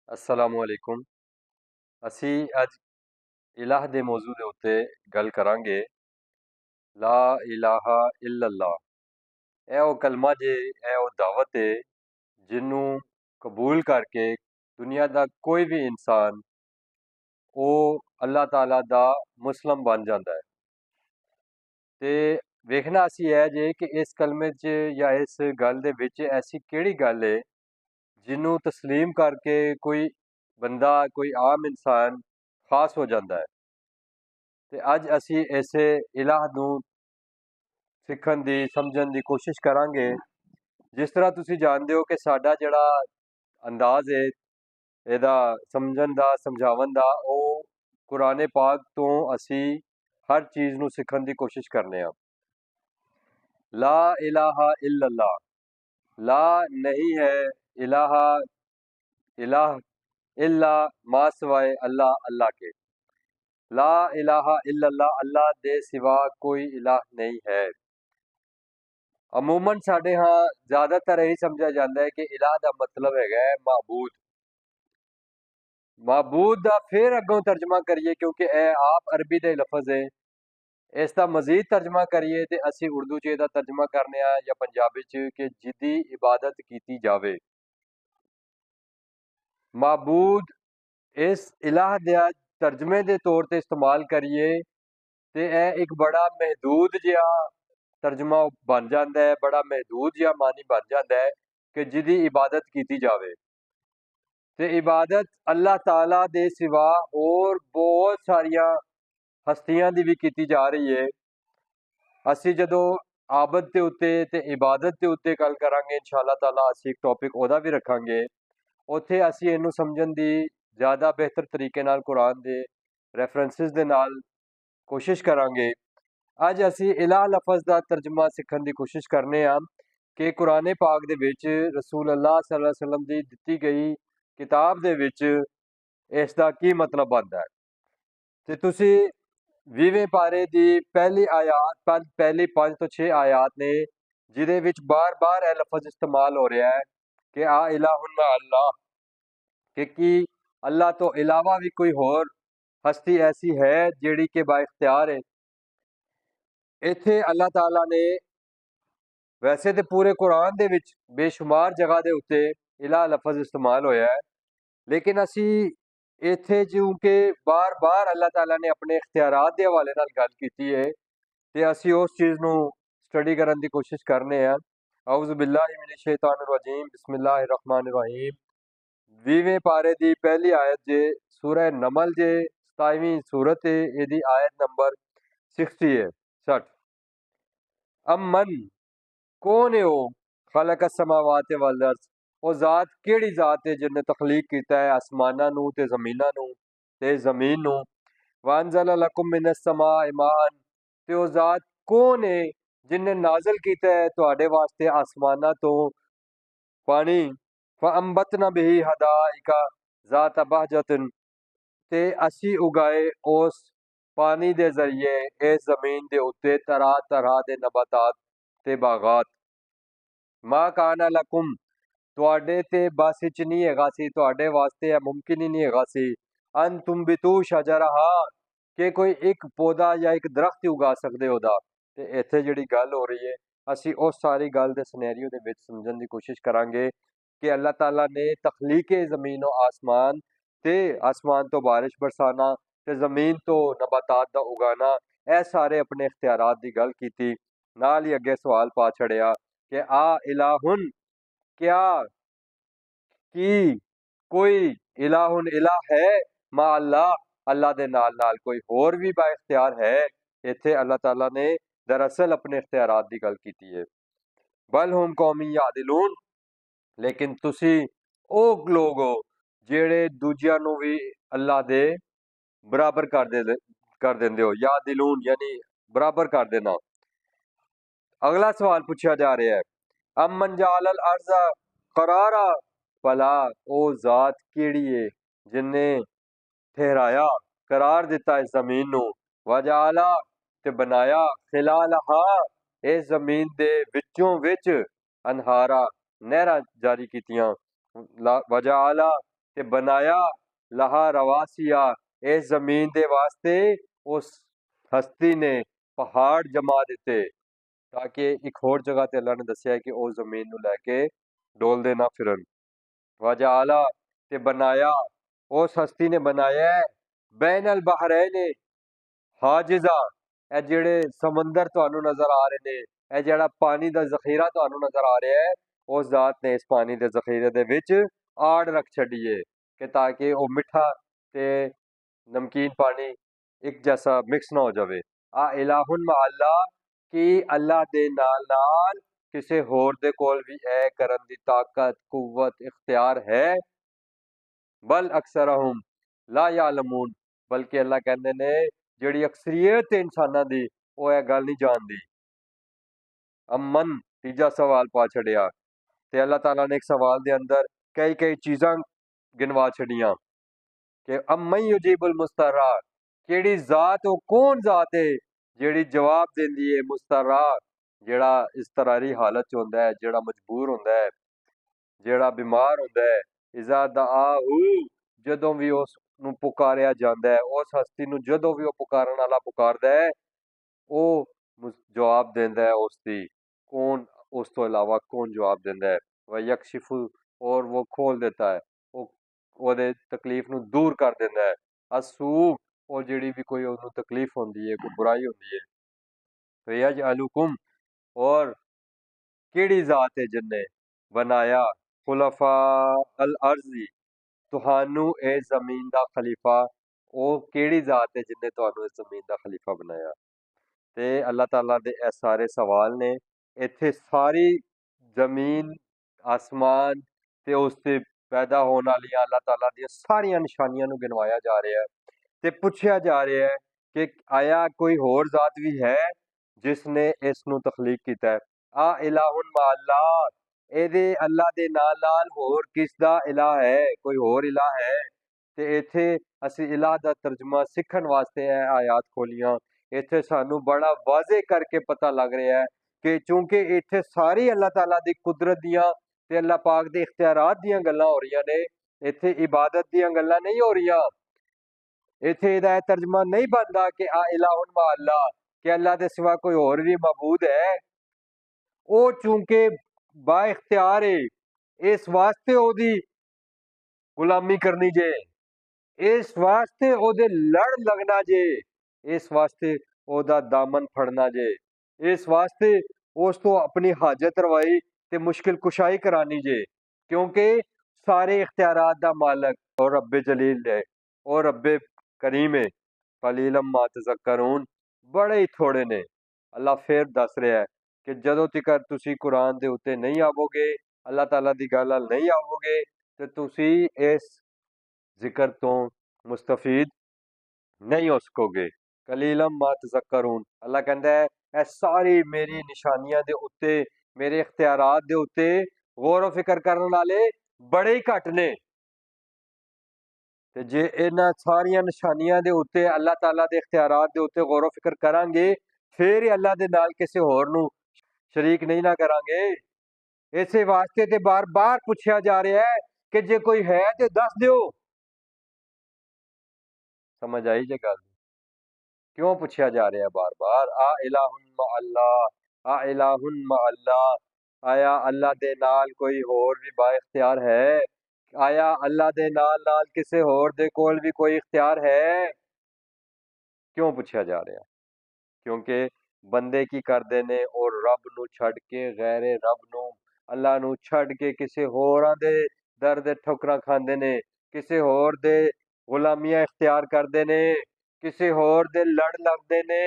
असलामुअलैकुम। असी अज इलाह दे मौजू दे उत्ते गल करांगे। ला इलाहा इल्लल्लाह। ए ओ कलमा जे ए ओ दावत है जिन्नू कबूल करके दुनिया दा कोई भी इंसान ओ अल्लाह ताला दा मुस्लिम बन जाता है। ते वेखना असी है जे कि इस कलमे च या इस गल दे विच ऐसी केड़ी गल है जिन्नू तस्लीम करके कोई बंदा कोई आम इंसान खास हो जाता है। ते अज असी इसे इलाह नू सिखण दी समझण दी कोशिश करांगे। जिस तरह तुसी जानदे हो कि साडा जिहड़ा अंदाज है ਇਹਦਾ ਸਮਝਣ ਦਾ ਸਮਝਾਉਣ ਦਾ ਉਹ ਕੁਰਾਨ ਪਾਕ ਤੋਂ ਅਸੀਂ ਹਰ ਚੀਜ਼ ਨੂੰ ਸਿੱਖਣ ਦੀ ਕੋਸ਼ਿਸ਼ ਕਰਨੇ ਆ। ਲਾ ਇਲਾਹਾ ਇल्लल्लाह। ला नहीं है इलाहा इलाह इल्ला मा सिवाय अल्लाह अल्लाह के। ला इलाहा इल्लल्लाह अल्लाह दे सिवा कोई इलाह नहीं है। अमूमन साढ़े हाँ ज़्यादातर यही समझा जाता है कि इलाह का मतलब है महबूद। महबूद का फिर अगों तर्जमा करिए क्योंकि यह आप अरबी का लफज है। इसका मजीद तर्जमा करिए तो असी उर्दू च इसका तर्जमा करने या पंजाबी च कि जिदी इबादत की जावे। महबूद इस इलाह दे तर्जमे के तौर पर इस्तेमाल करिए तो यह एक बड़ा महदूद जिहा तर्जमा बन जाता है, बड़ा महदूद जिहा मानी बन जाता है कि जिदी इबादत की जावे। ते इबादत अल्लाह ताला दे सिवा और बहुत सारिया हस्तियां दी भी की जा रही है। असी जदों आबद के उत्ते ते इबादत के उत्ते गल करांगे इंशाअल्लाह ताला असी एक टॉपिक ओदा भी रखांगे। उत्थे असी इनू समझण दी ज़्यादा बेहतर तरीके नाल कुरान दे रेफरेंसिस दे नाल कोशिश करांगे। अज असी इलाह लफज का तर्जमा सीखण की कोशिश करने कि कुरान पाक दे विच रसूल अल्लाह सल्लल्लाहु अलैहि वसल्लम की दिती गई किताब दे विच इसका की मतलब बनता है। तो तुसी 20वें पारे की पहली आयात पहली 5 तो 6 आयात ने जिदे विच बार बार यह लफज इस्तेमाल हो रहा है कि आ इलाहुन मा अल्लाह, कि अल्लाह तो इलावा भी कोई होर हस्ती ऐसी है जिहड़ी के बाइख्तियार है। इत्थे अल्लाह ताला ने वैसे तो पूरे कुरान दे विच बेशुमार जगह के उत्ते इलाह लफज इस्तेमाल होया है, लेकिन असी इत्थे क्योंकि बार बार अल्लाह ताला ने अपने इख्तियारात के हवाले नाल गल कीती है ते असी उस चीज़ नू स्टडी करने की कोशिश करने हैं। औज़ु बिल्लाहि मिनश शैतानिर रजीम बिस्मिल्लाहिर रहमानिर रहीम। 20वें पारे की पहली आयत जे सूरह नमल जे 27वीं सूरत है, यदी आयत नंबर 60 है 60। अमन कौन है वो खलक समावात वल अर्ज़, वो जात केड़ी जात है जिन्हें तखलीक किया है आसमाना नू ते जमीना नू ते जमीन नू। वांजल लकुम मिनस समाए मान, ते वो जात कौन है जिन्हें नाजल किया है तुहाडे वास्ते आसमाना तो पानी। फअंबतना बिही हदाइका जात बहजतन, ते असी उगाए उस पानी दे जरिए इस जमीन दे उत्ते तरह तरह दे नबातात ते बागात। मां काना लकुम, तुहाडे ते बस विच नहीं हैगा सी, तुहाडे वास्ते यह मुमकिन ही नहीं हैगा सी। अन तुम बितू शजरहा, कि कोई एक पौधा या एक दरख्त ही उगा सकते हो दा। ते इत्थे जिहड़ी गल हो रही है असी उस सारी गल दे सिनेरियो दे विच समझण दी कोशिश करांगे कि अल्लाह ताला ने तखलीके ज़मीन व आसमान ते आसमान तो बारिश बरसाना ते ज़मीन तो नबातात दा उगाना, ए सारे अपने इख्तियारात दी गल कीती। नाल ही अगे सवाल पा छड़िया कि आ इलाहुन, क्या की कोई इलाहुन इलाह है मा अल्लाह, अल्लाह दे नाल नाल कोई होर भी बा इख्तियार है। इत्थे अल्लाह ताला ने दरअसल अपने इख्तियारात की गल की है। बल हुम कौमी यादिलून, लेकिन तुसी ओ लोग हो जेड़े दूजियां नू भी अल्लाह दे बराबर कर देंदे हो। यादिलून यानी बराबर कर देना। अगला सवाल पूछा जा रहा है, अमन जालल अर्जा करारा, भला ओ जात केड़ी है जिन्हें ठहराया करार दिता इस जमीन नू। वजाला, ते बनाया खिलालहा, इस जमीन दे विचों विच अनहारा नहरा जारी कीतियां। वजाला, ते बनाया लहा रवासिया, इस जमीन दे वास्ते उस हस्ती ने पहाड़ जमा दिते, ताकि एक होर जगह ते अल्लाह ने दस्सिया कि उस जमीन नूं लैके डोलदे ना फिरन। वजाला ते बनाया, उस हस्ती ने बनाया है बैन अल बहरैन हाजिजा, ਇਹ ਜਿਹੜੇ ਸਮੁੰਦਰ ਤੁਹਾਨੂੰ ਨਜ਼ਰ ਆ ਰਹੇ ਨੇ, ਇਹ ਜਿਹੜਾ ਪਾਣੀ ਦਾ ਜ਼ਖੀਰਾ ਤੁਹਾਨੂੰ ਨਜ਼ਰ ਆ ਰਿਹਾ ਹੈ, ਉਸ ਜ਼ਾਤ ਨੇ ਇਸ ਪਾਣੀ ਦੇ ਜ਼ਖੀਰੇ ਦੇ ਵਿੱਚ ਆੜ ਰੱਖ ਛੱਡੀ ਹੈ ਕਿ ਤਾਂ ਕਿ ਉਹ ਮਿੱਠਾ ਤੇ ਨਮਕੀਨ ਪਾਣੀ ਇੱਕ ਜੈਸਾ ਮਿਕਸ ਨਾ ਹੋ ਜਾਵੇ। ਆ ਇਲਾਹੁਨ ਮਾ ਅੱਲਾਹ, ਕਿ ਅੱਲਾਹ ਦੇ ਨਾਲ ਕਿਸੇ ਹੋਰ ਦੇ ਕੋਲ ਵੀ ਇਹ ਕਰਨ ਦੀ ਤਾਕਤ, ਕੁਵਤ, ਇਖਤਿਆਰ ਹੈ। बल अक्सरहुम ला यालमून, बल्कि अल्लाह कहते ने जिहड़ी अक्सरीयत है इंसानां दी वो यह गल नहीं जानदी। अमन तीजा सवाल पा छड़िया ते अल्लाह ताला ने एक सवाल दे अंदर कई कई चीज़ां गिनवा छड़ियां कि अमन युजीबुल मुस्तरा, केड़ी जात वो कौन जात है जिहड़ी जवाब देंदी है मुस्तरा, जिहड़ा इस्तरारी हालत च हुंदा है, जिहड़ा मजबूर हुंदा है, जिहड़ा बीमार हुंदा है। इज़ा दआहू, जदों भी उस नूं पुकारिया जांदा है, उस हस्ती नूं जदों भी वो पुकारन वाला पुकारदा है, वो जवाब देंदा है उसदी। कौन उस तो इलावा कौन जवाब देंदा है? वह यकशिफु, और वो खोल देता है, वो ओहदे तकलीफ नूं दूर कर देंदा है। असू, और जिहड़ी भी कोई उहनूं तकलीफ होंदी है, कोई बुराई होंदी है। फयजअलुकुम, और केड़ी जात है जिन्ने बनाया खुलफा अल अर्जी, तुहानू इस जमीन दा खलीफा, वो केड़ी जात है जिन्ने तुहानू इस जमीन दा खलीफा बनाया। ते अल्लाह ताला दे ए सारे सवाल ने, इत्थे सारी जमीन आसमान ते उसते पैदा होने वाली अल्लाह ताला दी सारियां निशानियां नू गिनवाया जा रहा है ते पुछया जा रहा है कि आया कोई होर जात भी है जिसने इस नू तखलीक कीता है। आ इलाहुन मा अल्लाह, ਇਹਦੇ अल्लाह ਦੇ ਨਾਲ ਹੋਰ किस दा इलाह है, कोई होर इलाह है। ਤੇ ਇੱਥੇ ਅਸੀਂ इलाह ਦਾ ਤਰਜਮਾ ਸਿੱਖਣ ਵਾਸਤੇ ਇਹ ਆਇਤ ਖੋਲੀਆਂ। ਇੱਥੇ ਸਾਨੂੰ ਬੜਾ ਵਾਜ਼ੇ ਕਰਕੇ ਪਤਾ ਲੱਗ ਰਿਹਾ ਹੈ ਕਿ ਚूंकि ਇੱਥੇ ਸਾਰੀ अल्लाह ताला ਦੀ ਕੁਦਰਤ ਦੀਆਂ ਤੇ अल्लाह पाक ਦੇ ਇਖਤਿਆਰਾਤ ਦੀਆਂ ਗੱਲਾਂ ਹੋ ਰਹੀਆਂ ਨੇ, ਇੱਥੇ ਇਬਾਦਤ ਦੀਆਂ ਗੱਲਾਂ ਨਹੀਂ ਹੋ ਰਹੀਆਂ। ਇੱਥੇ ਇਹਦਾ ਤਰਜਮਾ नहीं बनता कि आ इलाहुन मा अल्लाह, कि अल्लाह के सिवा कोई और भी मबूद है। वो चूंकि बा इख्तियार है, इस वास्ते ओदी गुलामी करनी जे, इस वास्ते ओदे लड़ लगना जे, इस वास्ते ओदा दामन फड़ना जे, इस वास्ते उस तो अपनी हाजत रवाई ते मुश्किल कुशाई करानी जे, क्योंकि सारे इख्तियारात दा मालक और रब्बे जलील है और रब्बे करीम है। कलीलम मा तज़क्करून, बड़े ही थोड़े ने। अल्लाह फिर दस रहा है कि जदों तिकर तुसी कुरान दे उत्ते नहीं आवोगे, अल्लाह ताला दी गल नाल नहीं आवोगे, ते तुसी इस जिक्र तो मुस्तफीद नहीं हो सकोगे। कलीलम मा तज़क्करून, अल्लाह कहंदा है ए सारी मेरी निशानियां दे उत्ते, मेरे इख्तियारात दे उत्ते गौर फिक्र करने वाले बड़े ही घट ने। ते जे इन्हां सारियां निशानियां दे उत्ते, अल्लाह ताला दे इख्तियारात दे उत्ते गौर फिक्र करांगे, फिर ही अल्लाह दे नाल किसी होर नूं शरीक नहीं ना करांगे। इसे वास्ते ते बार बार पूछा जा रहा है कि जे कोई है तो दस दियो। समझ आई जे गल? क्यों पूछा जा रहा है बार बार? आ इलाहुन मा अल्लाह, आ इलाहुन मा अल्लाह, आया अल्लाह दे नाल कोई होर भी बा इख्तियार है? आया अल्लाह दे नाल किसी होर दे कोल भी कोई इख्तियार है? क्यों पूछा जा रहा है? क्योंकि बंदे की करदे ने और रब नू छड़ के, गैर रब नू, अल्लाह नू छड़ के किसी होरां दे दर दे ठोकरां खांदे ने, किसी होर दे गुलामियां इख्तियार करदे ने, किसी होर दे लड़ लगदे ने,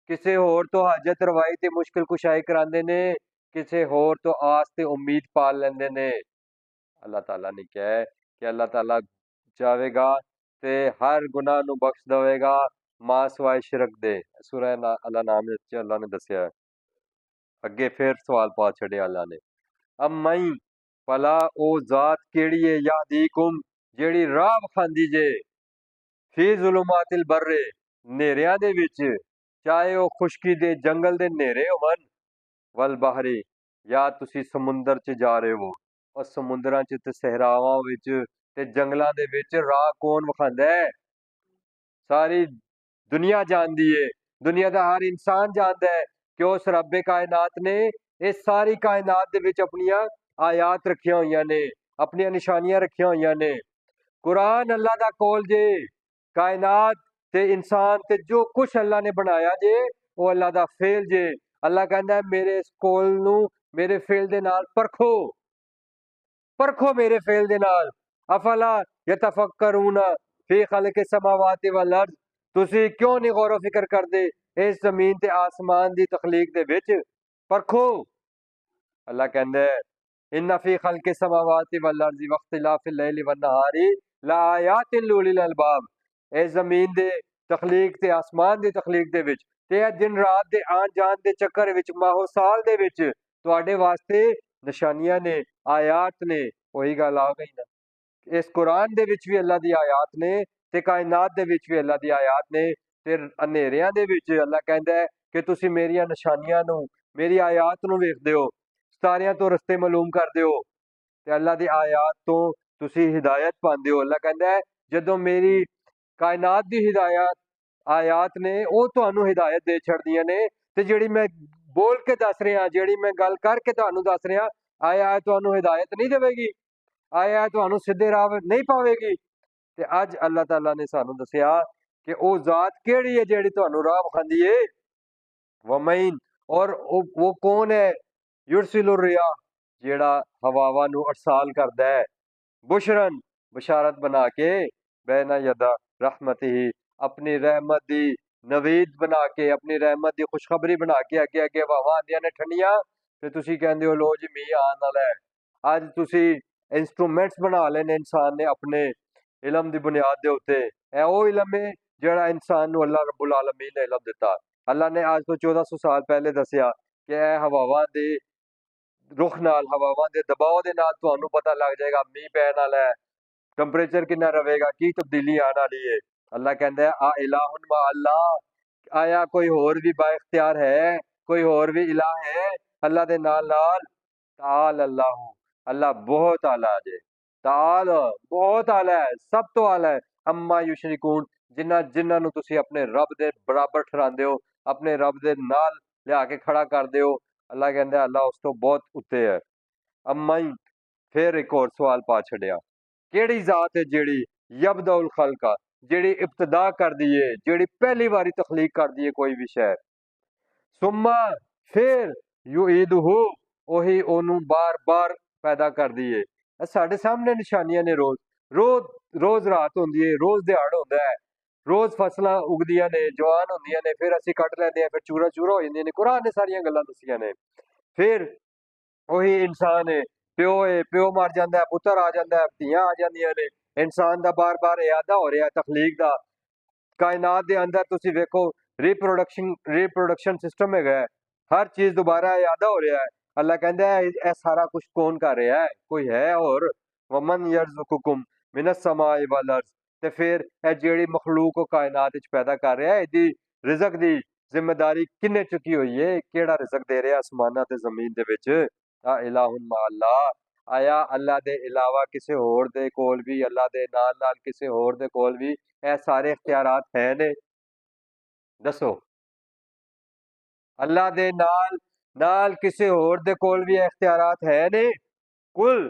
किसी होर तो हाजत रवाई ते मुश्किल कुशाई करांदे ने, किसी होर तो आस ते उम्मीद पाल लेंदे ने। अल्लाह ताला ने क्या है कि अल्लाह ताला चाहेगा ते हर गुनाह नू बख्श देवेगा मां सवाए शिरक दे। सूरह अल नाम च अल्लाह ने दस्सिया है। अगे फिर सवाल पा छड़िया अल्लाह ने, अब मई भला ओ जात केड़ी है यादीकुम, जेड़ी राह वखांदी जे, फी जुलुमातिल बर्रे, नेरियां दे विच, चाहे ओ खुशकी दे जंगल दे नेरे होवन, वल बहरी, या तुसी समुंदर च जा रहे हो और समुंदरां च ते सहरावां विच ਤੇ ਜੰਗਲਾਂ ਦੇ ਵਿੱਚ ਰਾਹ ਕੌਣ ਵਿਖਾਉਂਦਾ ਹੈ? ਸਾਰੀ ਦੁਨੀਆ ਜਾਣਦੀ ਏ, ਦੁਨੀਆ ਦਾ ਹਰ ਇਨਸਾਨ ਜਾਣਦਾ ਹੈ ਕਿ ਉਸ ਰੱਬੇ ਕਾਇਨਾਤ ਨੇ ਇਹ ਸਾਰੀ ਕਾਇਨਾਤ ਦੇ ਵਿੱਚ ਆਪਣੀਆਂ ਆਯਾਤ ਰੱਖੀਆਂ ਹੋਈਆਂ ਨੇ, ਆਪਣੀਆਂ ਨਿਸ਼ਾਨੀਆਂ ਰੱਖੀਆਂ ਹੋਈਆਂ ਨੇ। कुरान अल्लाह दा कौल जे, कायनात ते इंसान ते जो कुछ अल्लाह ने बनाया जे वो अल्लाह दा फेल जे। अल्लाह कहता है मेरे इस कौल नू मेरे फेल दे नाल परखो, परखो मेरे फेल दे नाल। अफला यतफक्करूना फी खल्क़ि समावाति वल अर्ज़, तुसी क्यों नहीं गौर फिक्र करदे इस जमीन ते आसमान दी तखलीक दे विच? परखो। अल्लाह कहता है इन्ना फी खल्क़ि समावाति वल अर्ज़ि वख्तिलाफ़िल लैलि वन नहारी लायातिन लिउलिल अलबाब, इस जमीन दे तखलीक ते आसमान दी तखलीक दे विच ते दिन रात दे आन जान दे चक्कर विच माहो साल दे विच तुहाडे वास्ते निशानियां ने, आयात ने। वही गल आ गई ना, इस कुरान दे विच भी अल्लाह दी आयात ने ते कायनात दे विच भी अल्लाह दी आयात ने। ते अंधेरियां दे विच अल्लाह कहंदा है कि तुसी मेरियां निशानियां नू, मेरी आयात नू वेखदे हो, सितारियां तो रस्ते मालूम करदे हो ते अल्लाह दी आयात तो तुसी हिदायत पांदे हो। अल्लाह कहंदा है जदों मेरी कायनात दी हिदायत आयात ने वो तुहानू हिदायत दे छड़दियां ने, ते जेड़ी मैं बोल के दस रहा, जेड़ी मैं गल करके तुहानू दस रहा, आया तुहानू हिदायत नहीं देवेगी, आया तुहानू सीधे राह नहीं पावेगी। ते अज अल्लाह ताला ने सानू दसिया कि वो जात केड़ी है जेड़ी तुहानू राह विखांदी है। वमईन, और वो कौन है? युरसिलुर रियाह, जेड़ा हवावां नू अरसाल करदा है, बुशरन, बशारत बना के, बैना यदा रहमतिही, अपनी रहमत दी नवीद बना के, अपनी रहमत दी खुशखबरी बना के अगे अगे हवावां आंदियां ने ठंडियां ते तुसी कहंदे हो लो जी मींह आने वाला है। अज तुसी इंस्ट्रूमेंट्स बना लेने इंसान ने अपने इलम दी बुनियाद दे उत्ते। ऐ ओ इलम है जेड़ा इंसान नू अल्लाह रब्बुल आलमीन ने इलम दिता। अल्लाह ने आज तो 1400 साल पहले दसिया कि ऐ हवावां दे रुख नाल, हवावां दे दबाव दे नाल तुहानू पता लग जाएगा मींह पैण वाला है, टैंपरेचर कितना रहेगा, की तब्दीली आने वाली है। अल्लाह कहता है आ इलाहुन मा अल्लाह, आया कोई होर भी बाइख्तियार है, कोई होर भी इलाह है अल्लाह दे नाल नाल? ताल अल्लाह, अल्लाह बहुत आला जे, ताल बहुत आला है, सब तो आला है। अम्मा युशरिकून, जिन्हां नू तुसी अपने रब दे बराबर ठहरांदे हो, अपने रब दे नाल लिया के खड़ा करदे हो, अल्लाह कहंदा है अल्लाह उस तो बहुत उत्ते है। अम्माई, फिर एक और सवाल पा छड़िया, केड़ी जात है जेड़ी यबदउल खल्का, जेड़ी इब्तदा कर दी है, जेड़ी पहली बारी तखलीक कर दी है कोई भी शय, सुम्मा फिर युईदुहु, ओही ओनू बार बार पैदा कर दी है। साडे सामने निशानियां ने, रोज रोज रोज रात होंदी है, रोज दिहाड़ होंदा है, रोज फसलां उगदियां ने, जवान होंदियां ने, फिर असीं कट लैंदे आ, फिर चूरा चूरा हो जांदियां ने। कुरान ने सारियां गल्लां दसियां ने। फिर ਉਹੀ इंसान है, प्यो मर जाता है, पुत्र आ जाता है, ਧੀਆਂ आ जांदियां ने। इंसान ਦਾ बार-बार इरादा हो रहा है तखलीक ਦਾ। कायनात ਦੇ अंदर ਤੁਸੀਂ ਵੇਖੋ रीप्रोडक्शन सिस्टम है, हर चीज़ दोबारा इरादा हो रहा है। अल्लाह कहता है यह सारा कुछ कौन कर रहा है? कोई है और? वमन यरज़ुकुकुम मिनस समाई वल अर्ज़, ते फिर यह जेड़ी मखलूक को कायनात विच पैदा कर रहा है, इहदी रिज़क दी जिम्मेदारी किन्ने चुकी हुई है? केड़ा रिज़क दे रहा आसमानां ते ज़मीन दे विच? आ इलाहुन मा अल्लाह, आया अल्लाह दे इलावा किसी होर दे कोल भी, अल्लाह दे नाल नाल किसी होर दे कोल भी ए सारे इख्तियारात है ने? दसो, अल्लाह दे नाल नाल किसी होर दे कोल भी इख्तियारात है ने? कुल,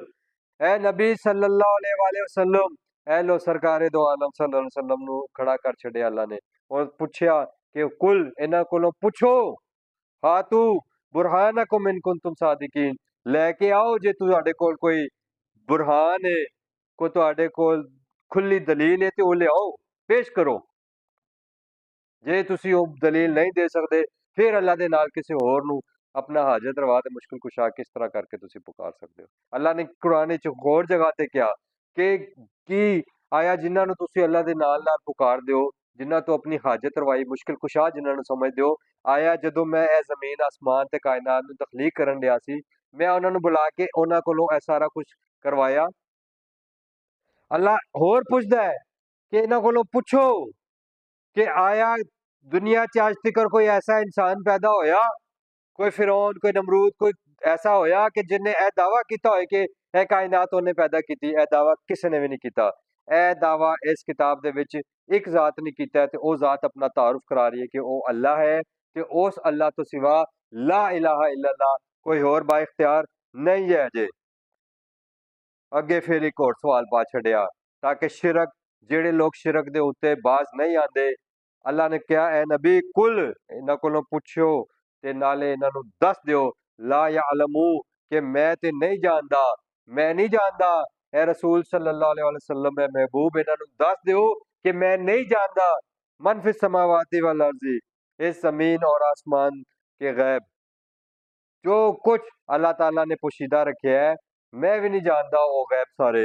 ए नबी सल्लल्लाहु अलैहि वसल्लम, ए लो सरकारे दो आलम सल्लल्लाहु अलैहि वसल्लम नू खड़ा कर छड़िया अल्लाह ने और पुछया कि कुल इन्हां कोलों पुछो, हातू बुरहानकुम इन कुंतुम सादिकीन, लेके आओ जे तुहाडे कोल कोई बुरहान है, कोई तुहाडे कोल खुली दलील है ते ओ लियाओ, पेश करो। जे तुसी ओ दलील नहीं दे सकदे, फिर अल्लाह दे नाल किसी होर नू अपना हाजत रवा ते मुश्किल कुशा किस तरह करके तुसी पुकार सकदे हो? अल्लाह ने कुरान च होर जगह ते क्या कि आया जिन्हां नू तुसी अल्लाह दे नाल नाल पुकारदे हो, जिन्हां तो अपनी हाजत रवाई, मुश्किल कुशा जिन्हां नू समझदे हो, आया जदों मैं ए जमीन आसमान ते कायनात नू तखलीक करन दिया सी, मैं उन्हां नू बुला के उन्हां कोलों ए सारा कुछ करवाया? अल्लाह होर पुछदा है कि इन्हां कोलों पुछो कि आया दुनिया च अज तिकर कोई ऐसा इंसान पैदा होया, कोई फिरौन, कोई नमरूद, कोई ऐसा होया कि जिन्हें यह दावा किया हो कि ਇਹ ਕਾਇਨਾਤ ਉਹਨੇ ਪੈਦਾ ਕੀਤੀ, ਇਹ ਦਾਵਾ ਕਿਸੇ ਨੇ ਵੀ ਨਹੀਂ ਕੀਤਾ। ਇਹ ਦਾਵਾ ਇਸ ਕਿਤਾਬ ਦੇ ਵਿੱਚ ਇੱਕ ਜ਼ਾਤ ਨੇ ਕੀਤਾ ਤੇ ਉਹ ਜ਼ਾਤ ਆਪਣਾ ਤਾਰੁਫ ਕਰਾ ਰਹੀ ਹੈ ਕਿ ਉਹ ਅੱਲਾ ਹੈ ਤੇ ਉਸ ਅੱਲਾ ਤੋਂ ਸਿਵਾ ਲਾ ਇਲਾਹਾ ਇल्लल्लाह कोई होर बा इख्तियार नहीं है जे। अगे फिर एक और सवाल पा छड़िया ताकि शिरक जेड़े लोग शिरक दे उत्ते बाज नहीं आते, अल्लाह ने कहा ए नबी कुल इन्हां कोलों पुछो ते नाले इन्हां नूं दस दिओ ला यअलमू कि मैं ते नहीं जानदा, मैं नहीं जानदा। ए रसूल सल्लल्लाहु अलैहि वसल्लम ए महबूब इन्हां नूं दस दिओ कि मैं नहीं जानदा मन फिस समावाति वल अर्ज़ी, इस जमीन और आसमान के गैब जो कुछ अल्लाह ताला ने पोशीदा रखे है, मैं भी नहीं जानता वो गैब सारे।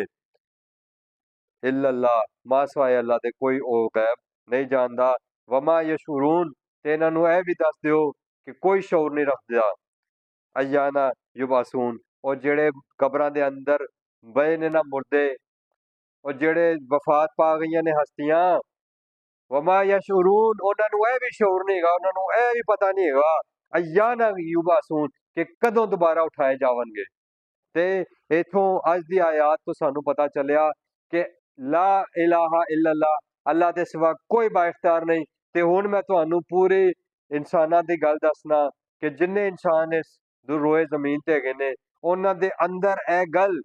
इल्लल्लाह मासवाए अल्लाह दे कोई ओ गैब नहीं जानता। वमा यशूरून ते इन्हां नूं भी दस दिओ कि कोई शौर नहीं रखदा अयाना युबासून, और जेड़े कबरां दे अंदर बए ने ना मुर्दे और जेड़े वफात पा गईयां ने हस्तियां, वमा यशूरून उन्हां नूं भी शौर नहीं हैगा, उन्हां नूं भी पता नहीं हैगा अयाना युबासून कि कदों दोबारा उठाए जावणगे। ते इथों अज दी आयात तो सानू पता चलिया कि ला इलाहा इल्लल्लाह अल्लाह दे सिवा कोई बाइख्तियार नहीं। ते हुण मैं तुहानू पूरे इंसानां दी गल दसना कि जिन्ने इंसान इस रोए जमीन ते हैगे ने उन्हां दे अंदर ए गल,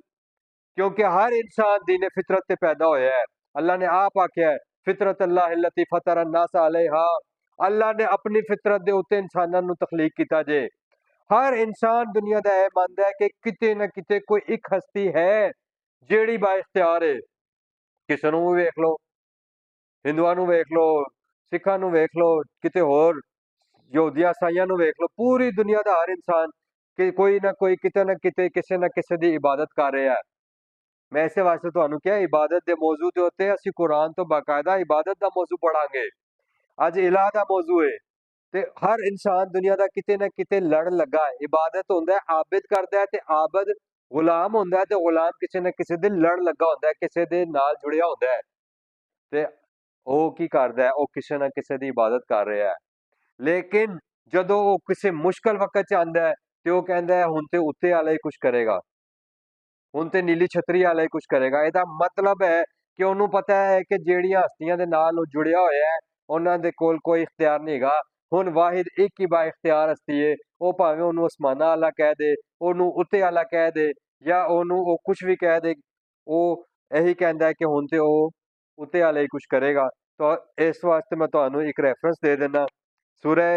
क्योंकि हर इंसान दीने फितरत ते पैदा होया है। अल्लाह ने आप आख्या है फितरत अल्लाह अल्लती फतर अन्नास अलैहा, अल्लाह ने अपनी फितरत दे उत्ते इंसानां नू तखलीक कीता जे। हर इंसान दुनिया दा यह मानदा है कि किते ना किते कोई एक हस्ती है जेड़ी बाइख्तियार है। किसे नूं भी वेख लो, हिंदुआं नूं वेख लो, सिखां नूं वेख लो, किते होर यहूदियां ईसाइयां नूं वेख लो, पूरी दुनिया दा हर इंसान कि कोई ना कोई किते ना किते किसे ना किसे दी इबादत कर रहा है। मैं इस वास्ते तुहानू क्या इबादत दे मौजू दे उत्ते असीं कुरान तो बाकायदा इबादत दा मौजू पढ़ांगे। अज इलाह दा मौजू है ते हर इंसान दुनिया दा किते ना किते लड़ लगा है। इबादत हुंदा है आबिद करदा है ते आबिद गुलाम हुंदा है ते गुलाम किसे ना किसे दे लड़ लगा हुंदा है, किसे दे नाल जुड़िया हुंदा है ते ओह की करदा है, ओह किसे ना किसे दी इबादत कर रहा है। लेकिन जदों ओह किसे मुश्किल वक्त च आंदा है ते ओह कहंदा है हुण ते उत्ते वाला ही कुछ करेगा, हुण ते नीली छतरी वाला ही कुछ करेगा। ਇਹਦਾ मतलब है कि ਉਹਨੂੰ पता है कि ਜਿਹੜੀਆਂ ਹਸਤੀਆਂ ਦੇ ਨਾਲ ਉਹ ਜੁੜਿਆ ਹੋਇਆ ਹੈ ਉਹਨਾਂ ਦੇ ਕੋਲ ਕੋਈ ਇਖਤਿਆਰ ਨਹੀਂ ਹੈਗਾ। ਹੁਣ ਵਾਹਿਦ ਇੱਕ ਹੀ ਬਾ ਇਖਤਿਆਰ ਹਸਤੀ ਹੈ, ਉਹ ਭਾਵੇਂ ਉਹਨੂੰ ਅਸਮਾਨਾਂ ਵਾਲਾ ਕਹਿ ਦੇ, ਉਹਨੂੰ ਉੱਤੇ ਵਾਲਾ ਕਹਿ ਦੇ ਜਾਂ ਉਹਨੂੰ ਉਹ ਕੁਝ ਵੀ ਕਹਿ ਦੇ, ਉਹ ਇਹੀ ਕਹਿੰਦਾ ਹੈ ਕਿ ਹੁਣ ਤੇ ਉਹ ਉੱਤੇ ਵਾਲਾ ਹੀ ਕੁਝ ਕਰੇਗਾ। ਤਾਂ ਇਸ ਵਾਸਤੇ ਮੈਂ ਤੁਹਾਨੂੰ ਇੱਕ ਰੈਫਰੈਂਸ ਦੇ ਦਿੰਦਾ, ਸੂਰਾ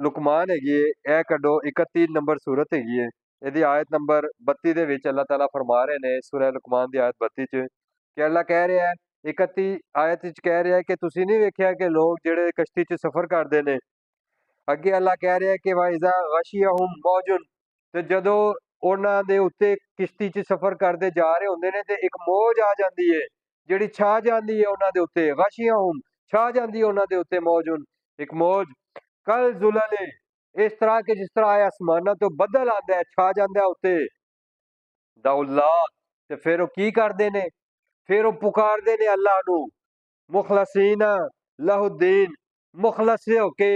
ਲੁਕਮਾਨ ਹੈਗੀ ਹੈ, ਇਹ ਕੱਢੋ 31 ਨੰਬਰ ਸੂਰਤ ਹੈਗੀ ਹੈ, ਇਹਦੀ ਆयत नंबर 32 ਦੇ ਵਿੱਚ ਅੱਲਾਹ ਤਾਲਾ ਫਰਮਾ ਰਹੇ ਨੇ ਸੂਰਾ ਲੁਕਮਾਨ ਦੀ ਆयत 32 ਚ ਕਿ ਅੱਲਾਹ ਕਹਿ ਰਿਹਾ ਹੈ 31 ਆयत ਵਿੱਚ ਕਹਿ ਰਿਹਾ ਹੈ ਕਿ ਤੁਸੀਂ ਨਹੀਂ ਵੇਖਿਆ ਕਿ ਲੋਕ ਜਿਹੜੇ ਕਸ਼ਤੀ 'ਚ ਸਫ਼ਰ ਕਰਦੇ ਨੇ, ਅੱਗੇ ਅੱਲਾਹ ਕਹਿ ਰਿਹਾ ਕਿ ਵਾਇਜ਼ਾ ਗਸ਼ੀਅਹੁਮ ਮੌਜੁਨ, ਤੇ ਜਦੋਂ ਉਹਨਾਂ ਦੇ ਉੱਤੇ ਕਿਸ਼ਤੀ 'ਚ ਸਫ਼ਰ ਕਰਦੇ ਜਾ ਰਹੇ ਹੁੰਦੇ ਨੇ ਤੇ ਇੱਕ ਮੌਜ ਆ ਜਾਂਦੀ ਹੈ ਜਿਹੜੀ ਛਾ ਜਾਂਦੀ ਹੈ ਉਹਨਾਂ ਦੇ ਉੱਤੇ, ਗਸ਼ੀਅਹੁਮ ਛਾ ਜਾਂਦੀ ਹੈ ਉਹਨਾਂ ਦੇ ਉੱਤੇ ਮੌਜੁਨ ਇੱਕ ਮੌਜ कल जुलले, इस तरह के जिस तरह आसमाना तो बदल आता है छा जाता उत्ते दाउल्ला। ते फिर वो की करते ने, फिर वो पुकारते ने अल्लाह नू मुखलसीना लहुद्दीन, मुखलस होके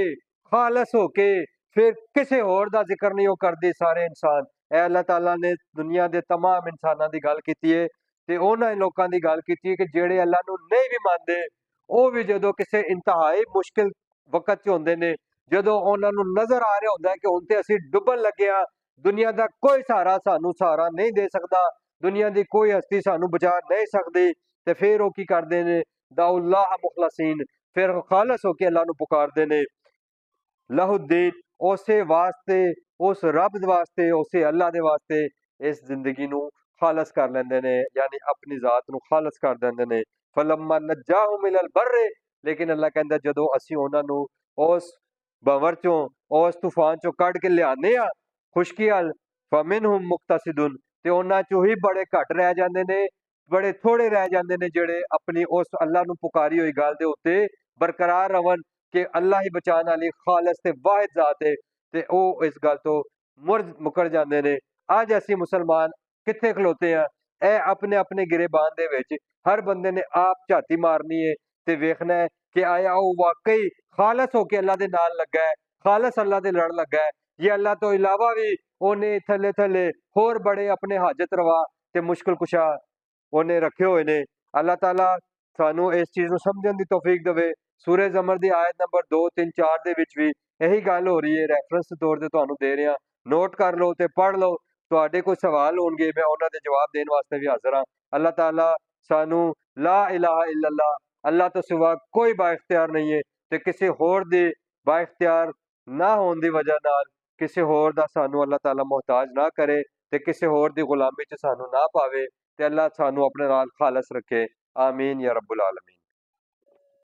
खालस होके, फिर किसी होर दा जिक्र नहीं वो करते सारे इंसान। ए अल्लाह ताला ने दुनिया के तमाम इंसानां दी गल कीती है ते उन्हां लोकां दी गल कीती है कि जेड़े अल्लाह नू नहीं भी मानते, ਉਹ भी जदों किसी इंतहाई मुश्किल वक्त च होंदे ने, ਜਦੋਂ ਉਹਨਾਂ ਨੂੰ ਨਜ਼ਰ ਆ ਰਿਹਾ ਹੁੰਦਾ ਹੈ ਕਿ ਹੁਣ ਤੇ ਅਸੀਂ ਡੁੱਬਣ ਲੱਗੇ ਆ, ਦੁਨੀਆ ਦਾ ਕੋਈ ਸਹਾਰਾ ਸਾਨੂੰ ਸਹਾਰਾ ਨਹੀਂ ਦੇ ਸਕਦਾ, ਦੁਨੀਆ ਦੀ ਕੋਈ ਹਸਤੀ ਸਾਨੂੰ ਬਚਾ ਨਹੀਂ ਸਕਦੀ, ਤੇ ਫਿਰ ਉਹ ਕੀ ਕਰਦੇ ਨੇ ਦਾਉल्लाह ਮੁਖਲਸੀਨ, ਫਿਰ ਖਾਲਸ ਹੋ ਕੇ ਅੱਲਾਹ ਨੂੰ ਪੁਕਾਰਦੇ ਨੇ ਲਹੁद्दीन, ਉਸੇ ਵਾਸਤੇ ਉਸ ਰੱਬ ਦੇ ਵਾਸਤੇ ਉਸੇ ਅੱਲਾਹ ਦੇ ਵਾਸਤੇ ਇਸ ਜ਼ਿੰਦਗੀ ਨੂੰ ਖਾਲਸ ਕਰ ਲੈਂਦੇ ਨੇ, ਯਾਨੀ ਆਪਣੀ ਜ਼ਾਤ ਨੂੰ ਖਾਲਸ ਕਰ ਦਿੰਦੇ ਨੇ। ਫਲम्मा नज्जाहुम इलल बर्र, लेकिन अल्लाह कहंदा ਜਦੋਂ ਅਸੀਂ ਉਹਨਾਂ ਨੂੰ ਉਸ भंवर चों उस तूफान चों कढ़ के लियाने आ खुशकी अल फमिनहुम मुक्तसिदुन, ते उन्हां चों ही बड़े घट रह जांदे ने, बड़े थोड़े रह जांदे ने जेड़े अपनी उस अल्लाह नू पुकारी हुई गल दे उत्ते बरकरार रवन कि अल्लाह ही बचाने वाली खालस ते वाहिद जात है, ते ओह इस गल तो मुकर जांदे ने। अज असीं मुसलमान कित्थे खलोते हैं, ਇਹ अपने अपने गिरेबान दे विच हर बंदे ने आप झाती मारनी है ते वेखना है कि आया वो वाकई खालस होके अल्लाह दे नाल लगा है, खालस अल्लाह दे लड़ लगा है, ये अल्लाह तो इलावा भी ਉਹਨੇ ਥੱਲੇ ਥੱਲੇ ਹੋਰ ਬੜੇ ਆਪਣੇ ਹਾਜਤ ਰਵਾ ਤੇ ਮੁਸ਼ਕਿਲ ਕੁਸ਼ਾ ਉਹਨੇ ਰੱਖੇ ਹੋਏ ਨੇ। ਅੱਲਾਹ ਤਾਲਾ ਸਾਨੂੰ ਇਸ ਚੀਜ਼ ਨੂੰ ਸਮਝਣ ਦੀ ਤੌਫੀਕ ਦੇਵੇ। ਸੂਰੇ ਜ਼ਮਰ ਦੀ ਆयत ਨੰਬਰ 2 3 4 ਦੇ ਵਿੱਚ ਵੀ ਇਹੀ ਗੱਲ ਹੋ ਰਹੀ ਹੈ। ਰੈਫਰੈਂਸ ਦੇ ਤੌਰ ਤੇ ਤੁਹਾਨੂੰ ਦੇ ਰਿਹਾ, ਨੋਟ ਕਰ ਲਓ ਤੇ ਪੜ੍ਹ ਲਓ। ਤੁਹਾਡੇ ਕੋਈ ਸਵਾਲ ਹੋਣਗੇ ਮੈਂ ਉਹਨਾਂ ਦੇ ਜਵਾਬ ਦੇਣ ਵਾਸਤੇ ਵੀ ਹਾਜ਼ਰ ਹਾਂ। ਅੱਲਾਹ ਤਾਲਾ ਸਾਨੂੰ ਲਾ ਇਲਾਹਾ ਇल्लल्लाह, अल्लाह तो सिवा कोई बाइख्तियार नहीं है, ਤੇ ਕਿਸੇ ਹੋਰ ਦੇ ਬਾਇਖਤਿਆਰ ਨਾ ਹੋਣ ਦੀ ਵਜ੍ਹਾ ਨਾਲ ਕਿਸੇ ਹੋਰ ਦਾ ਸਾਨੂੰ ਅੱਲਾਹ ਤਾਲਾ ਮੁਹਤਾਜ ਨਾ ਕਰੇ ਤੇ ਕਿਸੇ ਹੋਰ ਦੀ ਗੁਲਾਮੀ 'ਚ ਸਾਨੂੰ ਨਾ ਪਾਵੇ ਤੇ ਅੱਲਾਹ ਸਾਨੂੰ ਆਪਣੇ ਨਾਲ ਖਾਲਸ ਰੱਖੇ। ਆਮੀਨ ਯਾ ਰੱਬੁਲ ਆਲਮੀਨ।